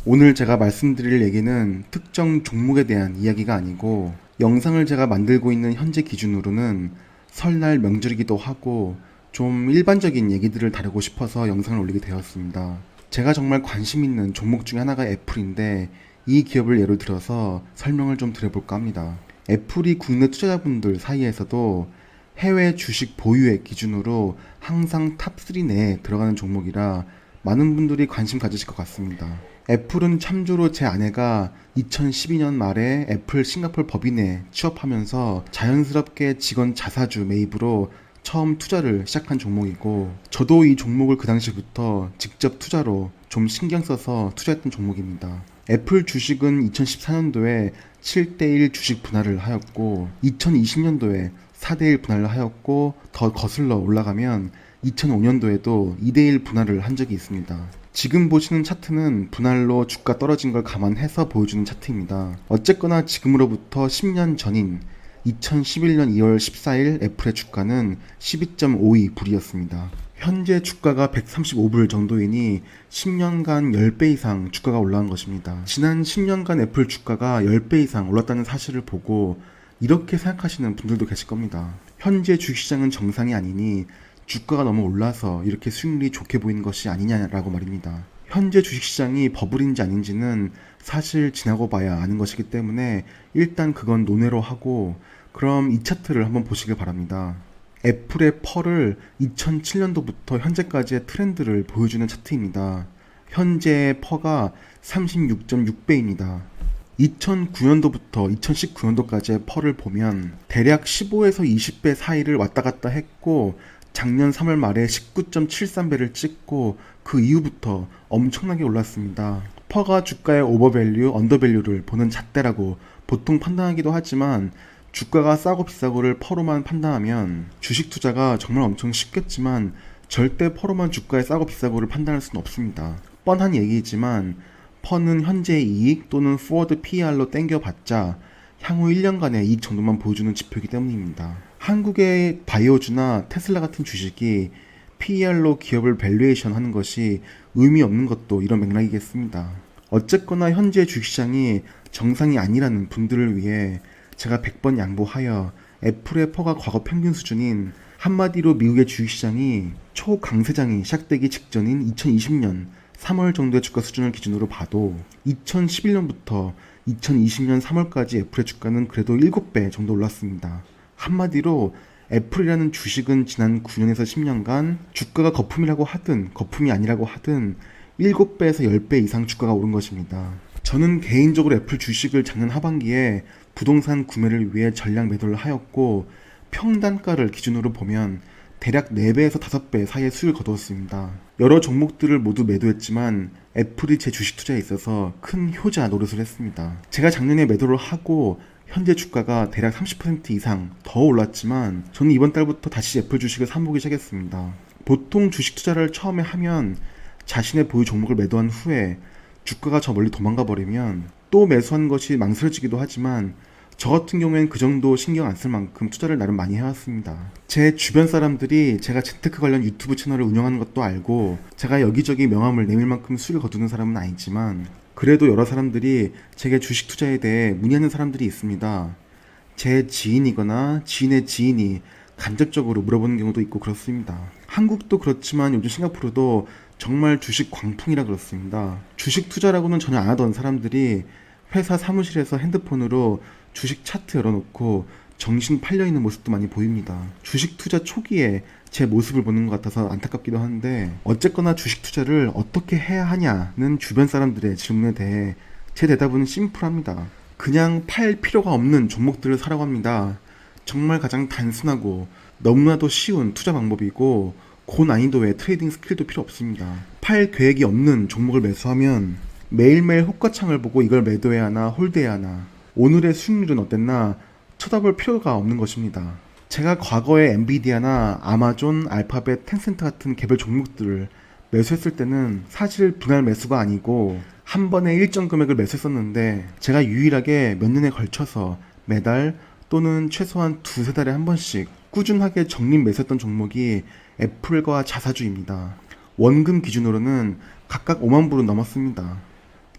오늘 제가 말씀드릴 얘기는 특정 종목에 대한 이야기가 아니고 영상을 제가 만들고 있는 현재 기준으로는 설날 명절이기도 하고 좀 일반적인 얘기들을 다루고 싶어서 영상을 올리게 되었습니다. 제가 정말 관심 있는 종목 중에 하나가 애플인데 이 기업을 예로 들어서 설명을 좀 드려볼까 합니다. 애플이 국내 투자자분들 사이에서도 해외 주식 보유액 기준으로 항상 탑3 내에 들어가는 종목이라 많은 분들이 관심 가지실 것 같습니다. 애플은 참조로 제 아내가 2012년 말에 애플 싱가포르 법인에 취업하면서 자연스럽게 직원 자사주 매입으로 처음 투자를 시작한 종목이고, 저도 이 종목을 그 당시부터 직접 투자로 좀 신경 써서 투자했던 종목입니다. 애플 주식은 2014년도에 7대1 주식 분할을 하였고 2020년도에 4대1 분할을 하였고, 더 거슬러 올라가면 2005년도에도 2대1 분할을 한 적이 있습니다. 지금 보시는 차트는 분할로 주가 떨어진 걸 감안해서 보여주는 차트입니다. 어쨌거나 지금으로부터 10년 전인 2011년 2월 14일 애플의 주가는 12.52 불이었습니다. 현재 주가가 135불 정도이니 10년간 10배 이상 주가가 올라간 것입니다. 지난 10년간 애플 주가가 10배 이상 올랐다는 사실을 보고 이렇게 생각하시는 분들도 계실 겁니다. 현재 주식시장은 정상이 아니니 주가가 너무 올라서 이렇게 수익률이 좋게 보이는 것이 아니냐라고 말입니다. 현재 주식시장이 버블인지 아닌지는 사실 지나고 봐야 아는 것이기 때문에 일단 그건 논외로 하고, 그럼 이 차트를 한번 보시길 바랍니다. 애플의 펄을 2007년도부터 현재까지의 트렌드를 보여주는 차트입니다. 현재의 퍼가 36.6배입니다. 2009년도부터 2019년도까지의 펄을 보면 대략 15에서 20배 사이를 왔다 갔다 했고, 작년 3월 말에 19.73배를 찍고 그 이후부터 엄청나게 올랐습니다. 퍼가 주가의 오버밸류, 언더밸류를 보는 잣대라고 보통 판단하기도 하지만, 주가가 싸고 비싸고를 퍼로만 판단하면 주식 투자가 정말 엄청 쉽겠지만 절대 퍼로만 주가의 싸고 비싸고를 판단할 수는 없습니다. 뻔한 얘기지만 퍼는 현재의 이익 또는 포워드 PER로 땡겨봤자 향후 1년간의 이익 정도만 보여주는 지표이기 때문입니다. 한국의 바이오주나 테슬라 같은 주식이 PER로 기업을 밸류에이션 하는 것이 의미 없는 것도 이런 맥락이겠습니다. 어쨌거나 현재 주식시장이 정상이 아니라는 분들을 위해 제가 100번 양보하여 애플의 퍼가 과거 평균 수준인, 한마디로 미국의 주식시장이 초강세장이 시작되기 직전인 2020년 3월 정도의 주가 수준을 기준으로 봐도 2011년부터 2020년 3월까지 애플의 주가는 그래도 7배 정도 올랐습니다. 한마디로 애플이라는 주식은 지난 9년에서 10년간 주가가 거품이라고 하든 거품이 아니라고 하든 7배에서 10배 이상 주가가 오른 것입니다. 저는 개인적으로 애플 주식을 작년 하반기에 부동산 구매를 위해 전량 매도를 하였고, 평단가를 기준으로 보면 대략 4배에서 5배 사이의 수익을 거두었습니다. 여러 종목들을 모두 매도했지만 애플이 제 주식 투자에 있어서 큰 효자 노릇을 했습니다. 제가 작년에 매도를 하고 현재 주가가 대략 30% 이상 더 올랐지만 저는 이번 달부터 다시 애플 주식을 사모으기 시작했습니다. 보통 주식 투자를 처음에 하면 자신의 보유 종목을 매도한 후에 주가가 저 멀리 도망가 버리면 또 매수한 것이 망설여지기도 하지만, 저 같은 경우엔 그 정도 신경 안 쓸 만큼 투자를 나름 많이 해왔습니다. 제 주변 사람들이 제가 재테크 관련 유튜브 채널을 운영하는 것도 알고 제가 여기저기 명함을 내밀 만큼 수익을 거두는 사람은 아니지만, 그래도 여러 사람들이 제게 주식 투자에 대해 문의하는 사람들이 있습니다. 제 지인이거나 지인의 지인이 간접적으로 물어보는 경우도 있고 그렇습니다. 한국도 그렇지만 요즘 싱가포르도 정말 주식 광풍이라 그렇습니다. 주식 투자라고는 전혀 안 하던 사람들이 회사 사무실에서 핸드폰으로 주식 차트 열어놓고 정신 팔려있는 모습도 많이 보입니다. 주식 투자 초기에 제 모습을 보는 것 같아서 안타깝기도 한데, 어쨌거나 주식 투자를 어떻게 해야 하냐는 주변 사람들의 질문에 대해 제 대답은 심플합니다. 그냥 팔 필요가 없는 종목들을 사라고 합니다. 정말 가장 단순하고 너무나도 쉬운 투자 방법이고 고난이도의 트레이딩 스킬도 필요 없습니다. 팔 계획이 없는 종목을 매수하면 매일매일 호가창을 보고 이걸 매도해야 하나 홀드해야 하나, 오늘의 수익률은 어땠나 쳐다볼 필요가 없는 것입니다. 제가 과거에 엔비디아나 아마존, 알파벳, 텐센트 같은 개별 종목들을 매수했을 때는 사실 분할 매수가 아니고 한 번에 일정 금액을 매수했었는데, 제가 유일하게 몇 년에 걸쳐서 매달 또는 최소한 두세 달에 한 번씩 꾸준하게 적립 매수했던 종목이 애플과 자사주입니다. 원금 기준으로는 각각 5만 불은 넘었습니다.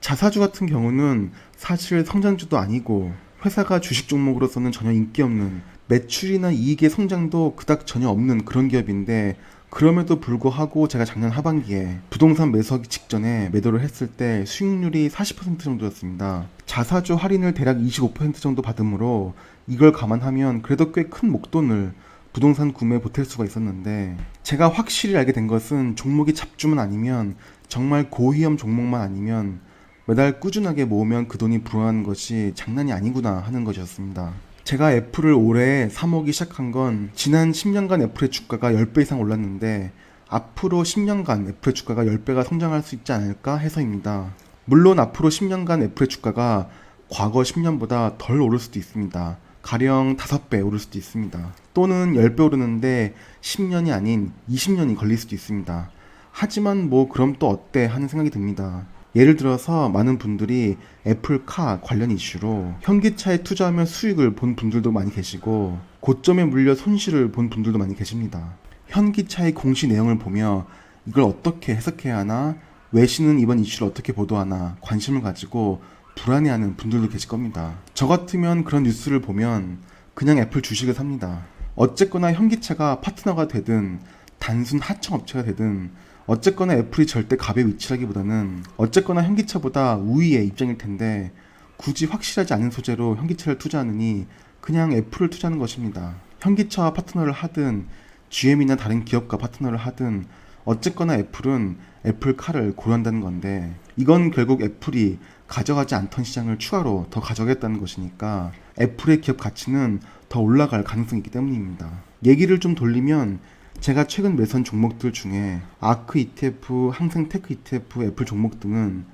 자사주 같은 경우는 사실 성장주도 아니고 회사가 주식 종목으로서는 전혀 인기 없는, 매출이나 이익의 성장도 그닥 전혀 없는 그런 기업인데, 그럼에도 불구하고 제가 작년 하반기에 부동산 매수하기 직전에 매도를 했을 때 수익률이 40% 정도였습니다. 자사주 할인을 대략 25% 정도 받으므로 이걸 감안하면 그래도 꽤 큰 목돈을 부동산 구매에 보탤 수가 있었는데, 제가 확실히 알게 된 것은 종목이 잡주만 아니면, 정말 고위험 종목만 아니면 매달 꾸준하게 모으면 그 돈이 불어나는 것이 장난이 아니구나 하는 것이었습니다. 제가 애플을 올해 사모기 시작한 건 지난 10년간 애플의 주가가 10배 이상 올랐는데, 앞으로 10년간 애플의 주가가 10배가 성장할 수 있지 않을까 해서입니다. 물론 앞으로 10년간 애플의 주가가 과거 10년보다 덜 오를 수도 있습니다. 가령 5배 오를 수도 있습니다. 또는 10배 오르는데 10년이 아닌 20년이 걸릴 수도 있습니다. 하지만 뭐 그럼 또 어때 하는 생각이 듭니다. 예를 들어서 많은 분들이 애플카 관련 이슈로 현기차에 투자하면 수익을 본 분들도 많이 계시고, 고점에 물려 손실을 본 분들도 많이 계십니다. 현기차의 공시 내용을 보며 이걸 어떻게 해석해야 하나, 외신은 이번 이슈를 어떻게 보도하나 관심을 가지고 불안해하는 분들도 계실 겁니다. 저 같으면 그런 뉴스를 보면 그냥 애플 주식을 삽니다. 어쨌거나 현기차가 파트너가 되든 단순 하청업체가 되든 어쨌거나 애플이 절대 갑의 위치라기보다는 어쨌거나 현기차보다 우위의 입장일 텐데, 굳이 확실하지 않은 소재로 현기차를 투자하느니 그냥 애플을 투자하는 것입니다. 현기차와 파트너를 하든 GM이나 다른 기업과 파트너를 하든 어쨌거나 애플은 애플카를 고려한다는 건데, 이건 결국 애플이 가져가지 않던 시장을 추가로 더 가져가겠다는 것이니까 애플의 기업 가치는 더 올라갈 가능성이 있기 때문입니다. 얘기를 좀 돌리면, 제가 최근 매수한 종목들 중에 아크 ETF, 항생테크 ETF, 애플 종목 등은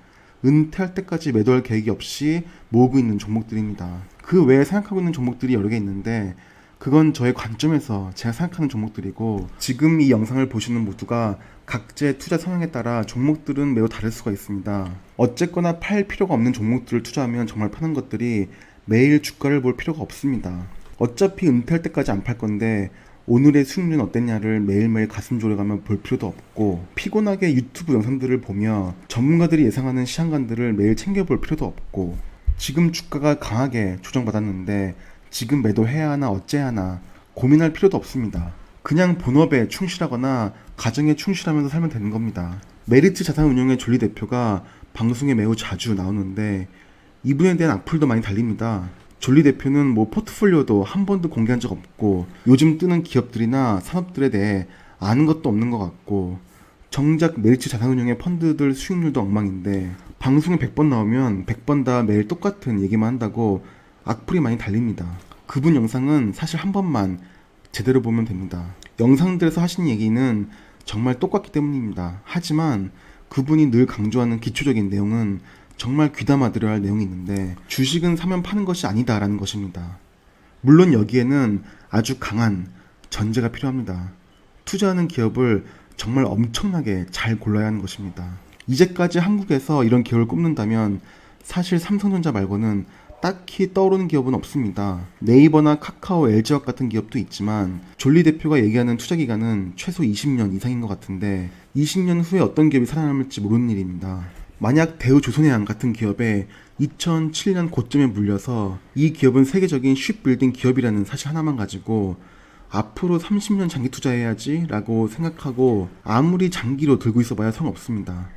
은퇴할 때까지 매도할 계획이 없이 모으고 있는 종목들입니다. 그 외에 생각하고 있는 종목들이 여러 개 있는데, 그건 저의 관점에서 제가 생각하는 종목들이고, 지금 이 영상을 보시는 모두가 각자의 투자 성향에 따라 종목들은 매우 다를 수가 있습니다. 어쨌거나 팔 필요가 없는 종목들을 투자하면 정말 파는 것들이 매일 주가를 볼 필요가 없습니다. 어차피 은퇴할 때까지 안 팔 건데 오늘의 수익률은 어땠냐를 매일매일 가슴 졸여가며 볼 필요도 없고, 피곤하게 유튜브 영상들을 보며 전문가들이 예상하는 시장관들을 매일 챙겨볼 필요도 없고, 지금 주가가 강하게 조정받았는데 지금 매도해야 하나 어째야 하나 고민할 필요도 없습니다. 그냥 본업에 충실하거나 가정에 충실하면서 살면 되는 겁니다. 메리츠 자산운용의 존리 대표가 방송에 매우 자주 나오는데 이분에 대한 악플도 많이 달립니다. 존리 대표는 뭐 포트폴리오도 한 번도 공개한 적 없고, 요즘 뜨는 기업들이나 산업들에 대해 아는 것도 없는 것 같고, 정작 메리츠 자산운용의 펀드들 수익률도 엉망인데 방송에 100번 나오면 100번 다 매일 똑같은 얘기만 한다고 악플이 많이 달립니다. 그분 영상은 사실 한 번만 제대로 보면 됩니다. 영상들에서 하신 얘기는 정말 똑같기 때문입니다. 하지만 그분이 늘 강조하는 기초적인 내용은 정말 귀담아 들어야 할 내용이 있는데, 주식은 사면 파는 것이 아니다라는 것입니다. 물론 여기에는 아주 강한 전제가 필요합니다. 투자하는 기업을 정말 엄청나게 잘 골라야 하는 것입니다. 이제까지 한국에서 이런 기업을 꼽는다면 사실 삼성전자 말고는 딱히 떠오르는 기업은 없습니다. 네이버나 카카오, LG화학 같은 기업도 있지만 존리 대표가 얘기하는 투자 기간은 최소 20년 이상인 것 같은데 20년 후에 어떤 기업이 살아남을지 모르는 일입니다. 만약 대우조선해양 같은 기업에 2007년 고점에 물려서 이 기업은 세계적인 쉽빌딩 기업이라는 사실 하나만 가지고 앞으로 30년 장기 투자해야지 라고 생각하고 아무리 장기로 들고 있어봐야 소용없습니다.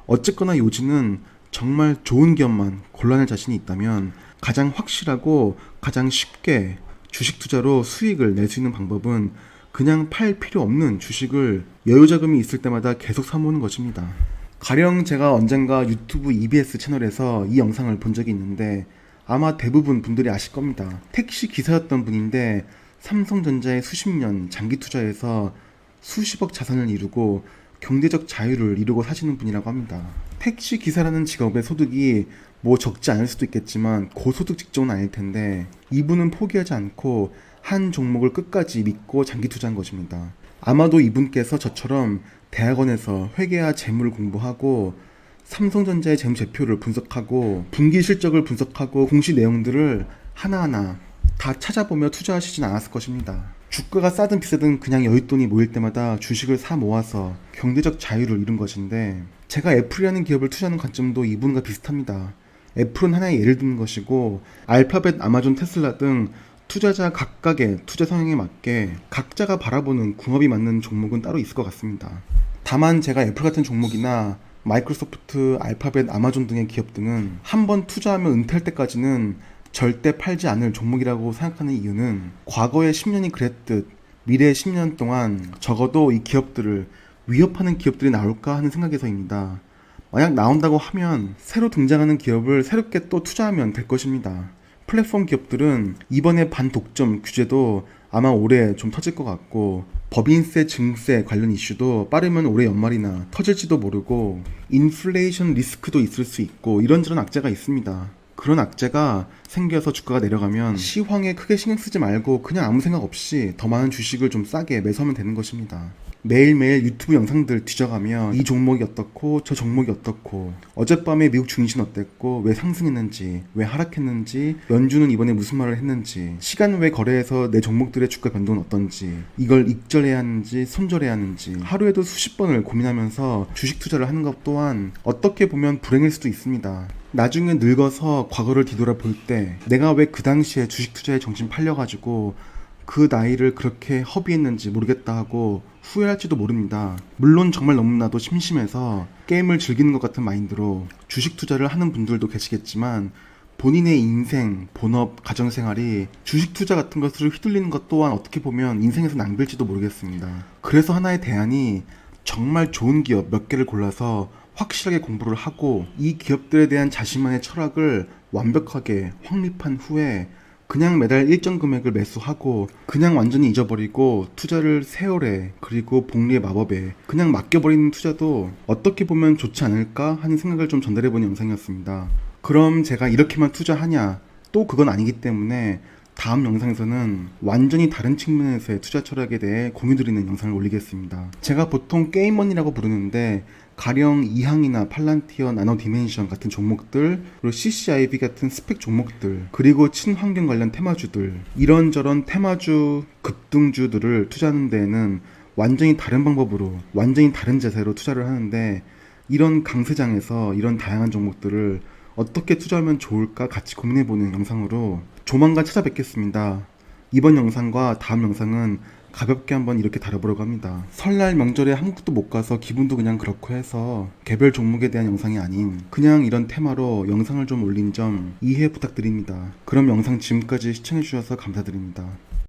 어쨌거나 요지는 정말 좋은 기업만 골라낼 자신이 있다면 가장 확실하고 가장 쉽게 주식 투자로 수익을 낼 수 있는 방법은 그냥 팔 필요 없는 주식을 여유자금이 있을 때마다 계속 사모으는 것입니다. 가령 제가 언젠가 유튜브 EBS 채널에서 이 영상을 본 적이 있는데 아마 대부분 분들이 아실 겁니다. 택시 기사였던 분인데 삼성전자에 수십 년 장기 투자해서 수십억 자산을 이루고 경제적 자유를 이루고 사시는 분이라고 합니다. 택시 기사라는 직업의 소득이 뭐 적지 않을 수도 있겠지만 고소득 직종은 아닐 텐데 이분은 포기하지 않고 한 종목을 끝까지 믿고 장기 투자한 것입니다. 아마도 이분께서 저처럼 대학원에서 회계와 재무를 공부하고 삼성전자의 재무제표를 분석하고 분기 실적을 분석하고 공시 내용들을 하나하나 다 찾아보며 투자하시진 않았을 것입니다. 주가가 싸든 비싸든 그냥 여윳돈이 모일 때마다 주식을 사 모아서 경제적 자유를 이룬 것인데, 제가 애플이라는 기업을 투자하는 관점도 이분과 비슷합니다. 애플은 하나의 예를 드는 것이고, 알파벳, 아마존, 테슬라 등 투자자 각각의 투자 성향에 맞게 각자가 바라보는 궁합이 맞는 종목은 따로 있을 것 같습니다. 다만 제가 애플 같은 종목이나 마이크로소프트, 알파벳, 아마존 등의 기업 등은 한번 투자하면 은퇴할 때까지는 절대 팔지 않을 종목이라고 생각하는 이유는, 과거의 10년이 그랬듯 미래의 10년 동안 적어도 이 기업들을 위협하는 기업들이 나올까 하는 생각에서입니다. 만약 나온다고 하면 새로 등장하는 기업을 새롭게 또 투자하면 될 것입니다. 플랫폼 기업들은 이번에 반독점 규제도 아마 올해 좀 터질 것 같고, 법인세, 증세 관련 이슈도 빠르면 올해 연말이나 터질지도 모르고, 인플레이션 리스크도 있을 수 있고, 이런저런 악재가 있습니다. 그런 악재가 생겨서 주가가 내려가면 시황에 크게 신경 쓰지 말고 그냥 아무 생각 없이 더 많은 주식을 좀 싸게 매수하면 되는 것입니다. 매일매일 유튜브 영상들 뒤져가며 이 종목이 어떻고 저 종목이 어떻고, 어젯밤에 미국 증시는 어땠고 왜 상승했는지 왜 하락했는지, 연준은 이번에 무슨 말을 했는지, 시간 외 거래에서 내 종목들의 주가 변동은 어떤지, 이걸 익절해야 하는지 손절해야 하는지 하루에도 수십 번을 고민하면서 주식 투자를 하는 것 또한 어떻게 보면 불행일 수도 있습니다. 나중에 늙어서 과거를 뒤돌아볼 때 내가 왜 그 당시에 주식 투자에 정신 팔려가지고 그 나이를 그렇게 허비했는지 모르겠다 하고 후회할지도 모릅니다. 물론 정말 너무나도 심심해서 게임을 즐기는 것 같은 마인드로 주식 투자를 하는 분들도 계시겠지만, 본인의 인생, 본업, 가정생활이 주식 투자 같은 것을 휘둘리는 것 또한 어떻게 보면 인생에서 낭비일지도 모르겠습니다. 그래서 하나의 대안이 정말 좋은 기업 몇 개를 골라서 확실하게 공부를 하고 이 기업들에 대한 자신만의 철학을 완벽하게 확립한 후에 그냥 매달 일정 금액을 매수하고 그냥 완전히 잊어버리고 투자를 세월에 그리고 복리의 마법에 그냥 맡겨버리는 투자도 어떻게 보면 좋지 않을까 하는 생각을 좀 전달해보는 영상이었습니다. 그럼 제가 이렇게만 투자하냐? 또 그건 아니기 때문에 다음 영상에서는 완전히 다른 측면에서의 투자 철학에 대해 공유드리는 영상을 올리겠습니다. 제가 보통 게임머니라고 부르는데, 가령 이항이나 팔란티어, 나노디멘션 같은 종목들, 그리고 CCIB 같은 스펙 종목들, 그리고 친환경 관련 테마주들, 이런저런 테마주, 급등주들을 투자하는 데에는 완전히 다른 방법으로, 완전히 다른 자세로 투자를 하는데, 이런 강세장에서 이런 다양한 종목들을 어떻게 투자하면 좋을까 같이 고민해보는 영상으로 조만간 찾아뵙겠습니다. 이번 영상과 다음 영상은 가볍게 한번 이렇게 다뤄보려고 합니다. 설날 명절에 한국도 못 가서 기분도 그냥 그렇고 해서 개별 종목에 대한 영상이 아닌 그냥 이런 테마로 영상을 좀 올린 점 이해 부탁드립니다. 그럼 영상 지금까지 시청해주셔서 감사드립니다.